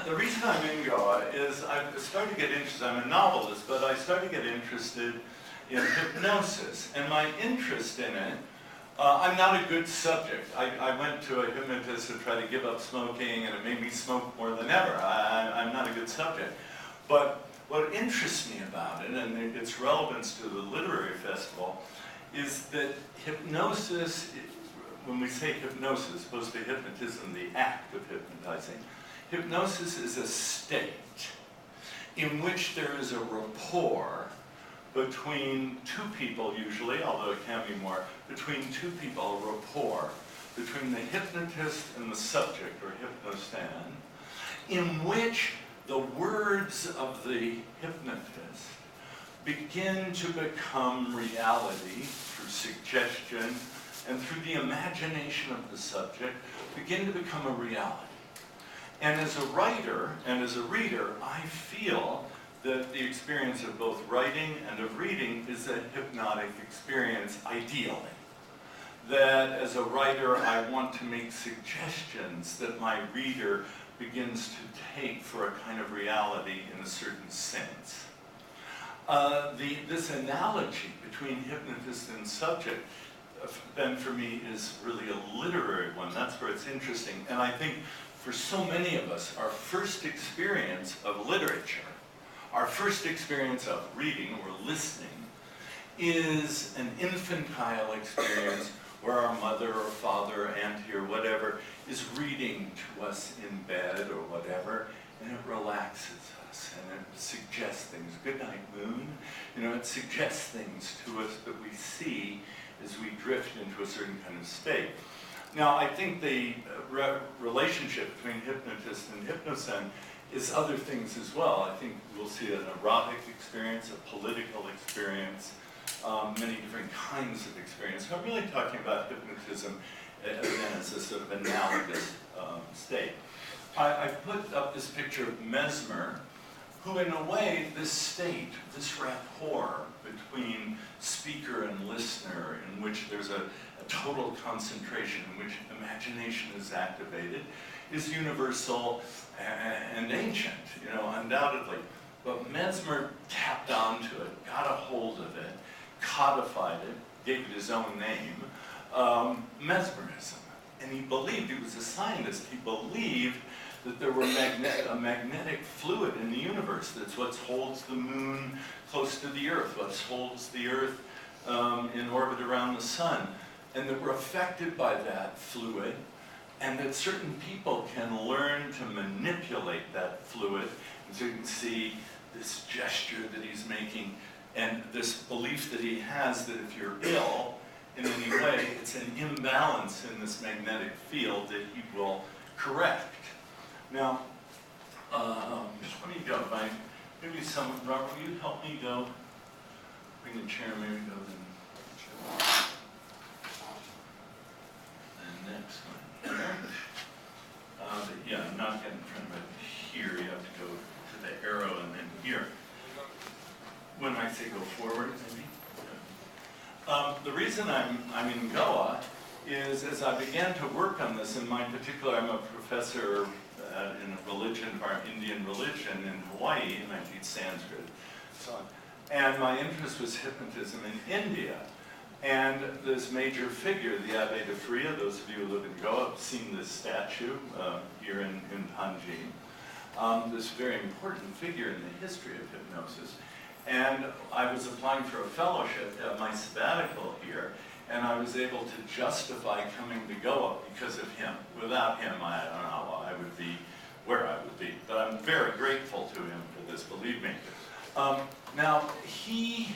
The reason I'm in Goa is I started to get interested, I'm a novelist, but I started to get interested in hypnosis. And my interest in it, I'm not a good subject. I went to a hypnotist to try to give up smoking, and it made me smoke more than ever. I'm not a good subject. But what interests me about it, and its relevance to the literary festival, is that hypnosis, when we say hypnosis, as opposed to hypnotism, the act of hypnotizing, hypnosis is a state in which there is a rapport between two people usually, although it can be more, between two people, a rapport between the hypnotist and the subject, or hypnosan, in which the words of the hypnotist begin to become reality through suggestion, and through the imagination of the subject, begin to become a reality. And as a writer and as a reader, I feel that the experience of both writing and of reading is a hypnotic experience, ideally. That as a writer, I want to make suggestions that my reader begins to take for a kind of reality in a certain sense. This analogy between hypnotist and subject, then for me, is really a literary one. That's where it's interesting. And I think for so many of us, our first experience of literature, our first experience of reading or listening, is an infantile experience where our mother or father, auntie or whatever, is reading to us in bed or whatever, and it relaxes us and it suggests things. Good night, moon. You know, it suggests things to us that we see as we drift into a certain kind of state. Now, I think the relationship between hypnotist and hypnosan is other things as well. I think we'll see an erotic experience, a political experience, many different kinds of experience. So I'm really talking about hypnotism again as a sort of analogous state. I put up this picture of Mesmer, who in a way, this state, this rapport between speaker and listener, in which there's a total concentration, in which imagination is activated, is universal and ancient, you know, undoubtedly. But Mesmer tapped onto it, got a hold of it, codified it, gave it his own name, mesmerism. And he believed, he was a scientist, he believed that there were a magnetic fluid in the universe. That's what holds the moon close to the Earth, what holds the Earth in orbit around the sun. And that we're affected by that fluid, and that certain people can learn to manipulate that fluid. And so you can see this gesture that he's making, and this belief that he has that if you're ill in any way, it's an imbalance in this magnetic field that he will correct. Now, let me go. Maybe someone, Robert, will you help me go? Bring the chair, maybe go then. The next one here. Yeah, I'm not getting in front of it here. You have to go to the arrow and then here. When I say go forward, maybe. The reason I'm in Goa is as I began to work on this, in my particular, I'm a professor in a religion, our Indian religion in Hawaii, and I teach Sanskrit, so on. And my interest was hypnotism in India. And this major figure, the Abbe de Fria, those of you who live in Goa have seen this statue here in Panjim. This very important figure in the history of hypnosis. And I was applying for a fellowship at my sabbatical here, and I was able to justify coming to Goa because of him. Without him, I don't know, I would be where I would be. But I'm very grateful to him for this, believe me. Now, he,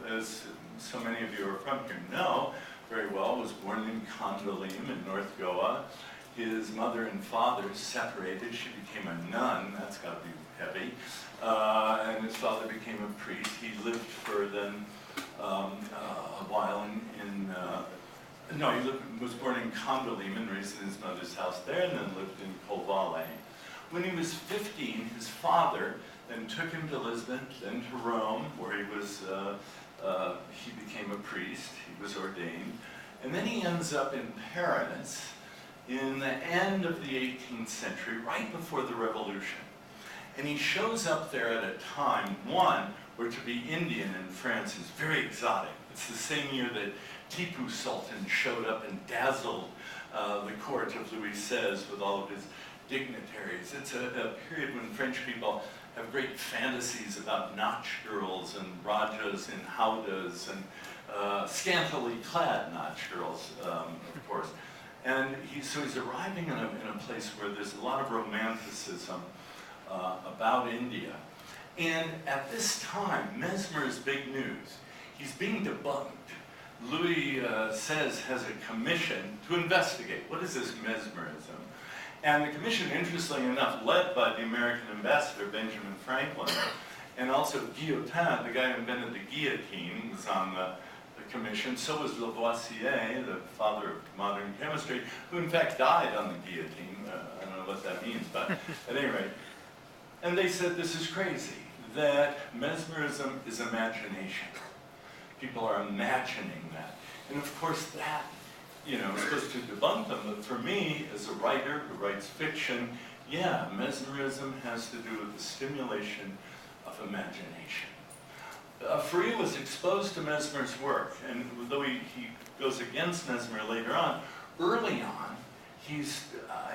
as so many of you who are from here know very well, was born in Kondolim in North Goa. His mother and father separated. She became a nun. That's got to be heavy. And his father became a priest. He lived for then a while he was born in Kondolim and raised in his mother's house there, and then lived in Kolvale. When he was 15, his father then took him to Lisbon, then to Rome, where he became a priest. He was ordained. And then he ends up in Paris, in the end of the 18th century, right before the Revolution. And he shows up there at a time, one, where to be Indian in France is very exotic. It's the same year that Tipu Sultan showed up and dazzled the court of Louis XVI with all of his dignitaries. It's a period when French people have great fantasies about Nach girls and Rajas and Howdas and scantily clad Nach girls, of course. And so he's arriving in a place where there's a lot of romanticism about India. And at this time, Mesmer is big news. He's being debunked. Louis XVI has a commission to investigate. What is this mesmerism? And the commission, interestingly enough, led by the American ambassador, Benjamin Franklin, and also Guillotin, the guy who invented the guillotine, was on the commission. So was Lavoisier, the father of modern chemistry, who in fact died on the guillotine. I don't know what that means, but at any rate. And they said this is crazy, that mesmerism is imagination. People are imagining that. And of course that, is supposed to debunk them, but for me, as a writer who writes fiction, yeah, mesmerism has to do with the stimulation of imagination. Faria was exposed to Mesmer's work, and though he goes against Mesmer later on, early on, he's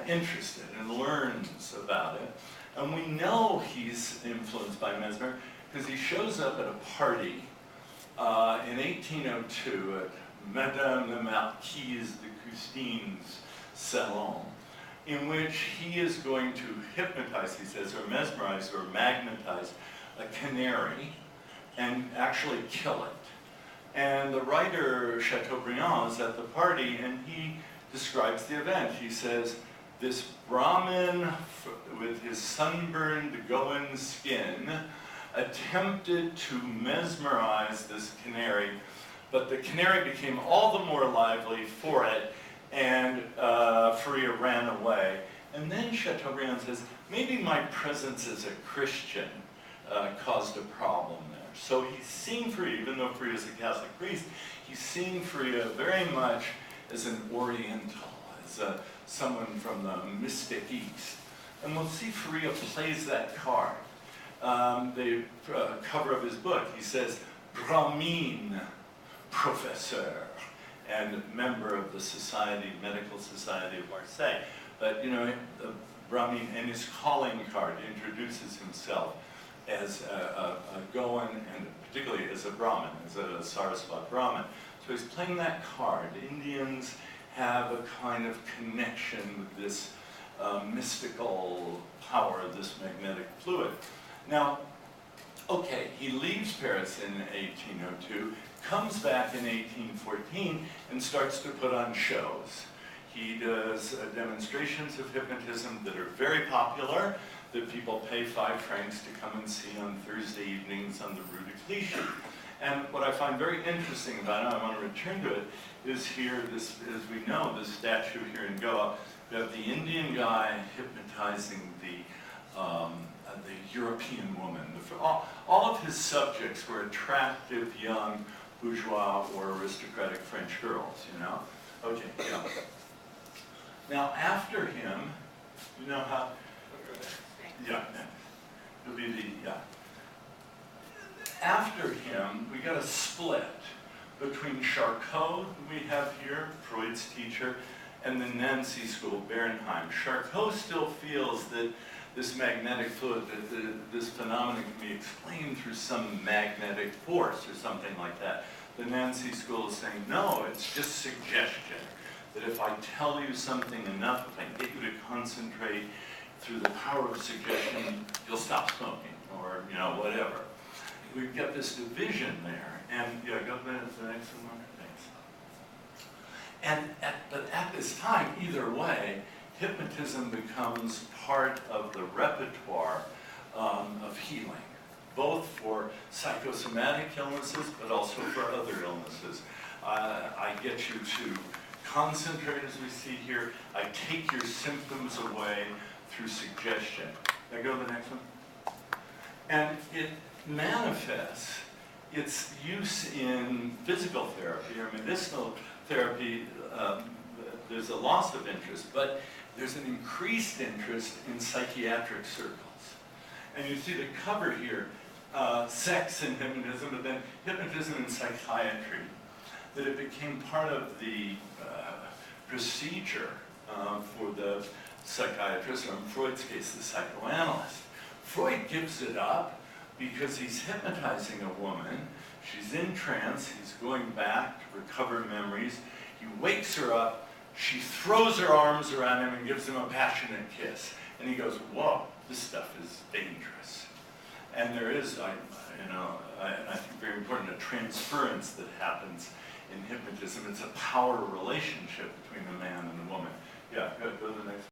interested and learns about it. And we know he's influenced by Mesmer because he shows up at a party in 1802 at Madame la Marquise de Custine's salon, in which he is going to hypnotize, he says, or mesmerize or magnetize a canary and actually kill it. And the writer Chateaubriand is at the party and he describes the event. He says, this Brahmin with his sunburned Goan skin attempted to mesmerize this canary, but the canary became all the more lively for it, and Faria ran away. And then Chateaubriand says, maybe my presence as a Christian caused a problem there. So he's seeing Faria, even though Faria is a Catholic priest, he's seeing Faria very much as an Oriental, as someone from the mystic East. And we'll see Faria plays that card. The cover of his book, he says, Brahmin professor, and member of the Society, Medical Society of Marseille. But, Brahmin, in his calling card, introduces himself as a Goan, and particularly as a Brahmin, as a Saraswat Brahmin. So he's playing that card. Indians have a kind of connection with this mystical power, this magnetic fluid. Now, okay, he leaves Paris in 1802, comes back in 1814, and starts to put on shows. He does demonstrations of hypnotism that are very popular, that people pay 5 francs to come and see on Thursday evenings on the Rue de Clichy. And what I find very interesting about it, I want to return to it, is here, this, as we know, this statue here in Goa, we have the Indian guy hypnotizing the European woman. All of his subjects were attractive, young, bourgeois, or aristocratic French girls, Okay, yeah. Now, after him, you know how, yeah, it'll be yeah. After him, we got a split between Charcot, who we have here, Freud's teacher, and the Nancy School, Bernheim. Charcot still feels that this magnetic fluid, that this phenomenon can be explained through some magnetic force or something like that. The Nancy School is saying, no, it's just suggestion. That if I tell you something enough, if I get you to concentrate through the power of suggestion, you'll stop smoking, or whatever. We've got this division there, and yeah, go to the next one. Thanks. But at this time, either way, hypnotism becomes part of the repertoire of healing, both for psychosomatic illnesses, but also for other illnesses. I get you to concentrate, as we see here. I take your symptoms away through suggestion. Now go to the next one. And it manifests its use in physical therapy or medicinal therapy there's a loss of interest, but there's an increased interest in psychiatric circles. And you see the cover here, sex and hypnotism, but then hypnotism and psychiatry, that it became part of the procedure for the psychiatrist, or in Freud's case, the psychoanalyst. Freud gives it up because he's hypnotizing a woman. She's in trance, he's going back to recover memories. He wakes her up, she throws her arms around him and gives him a passionate kiss. And he goes, whoa, this stuff is dangerous. And there is, I think very important, a transference that happens in hypnotism. It's a power relationship between a man and a woman. Yeah, go to the next.